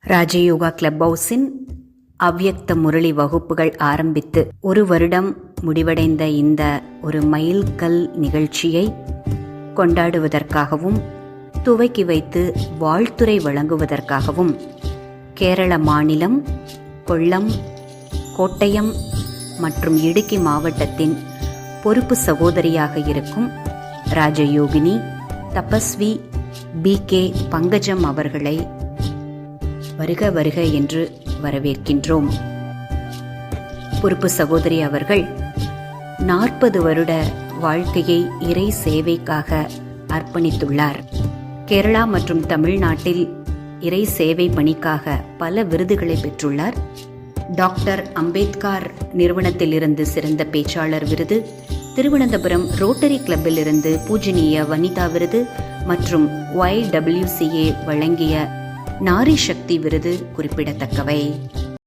Raja Yoga club ஹவுஸின் அவ்யக்த முரளி வகுப்புகள் ஆரம்பித்து 1 வருடம் முடிவடைந்த இந்த ஒரு மைல்கல் நிகழ்ச்சியை கொண்டாடுவதற்காகவும் துவக்கி வைத்து வாழ்த்துரை வழங்குவதற்காகவும் கேரள மாநிலம் கொல்லம், கோட்டயம் மற்றும் இடுக்கி மாவட்டத்தின் பொறுப்பு சகோதரியாக இருக்கும் ராஜயோகினி தபஸ்வி BK பங்கஜம் அவர்களை வருக வருக என்று வரவேற்கின்றோம். பொறுப்பு சகோதரி அவர்கள் 40 வருட வாழ்க்கையை இறை சேவைக்காக அர்ப்பணித்துள்ளார். கேரளா மற்றும் தமிழ்நாட்டில் இறை சேவை பணிக்காக பல விருதுகளை பெற்றுள்ளார். டாக்டர் அம்பேத்கர் நிறுவனத்திலிருந்து சிறந்த பேச்சாளர் விருது, திருவனந்தபுரம் ரோட்டரி கிளப்பில் இருந்து பூஜ்யனீய வனிதா விருது மற்றும் YWCA வழங்கிய நாரி சக்தி விருது குறிப்பிடத்தக்கவை.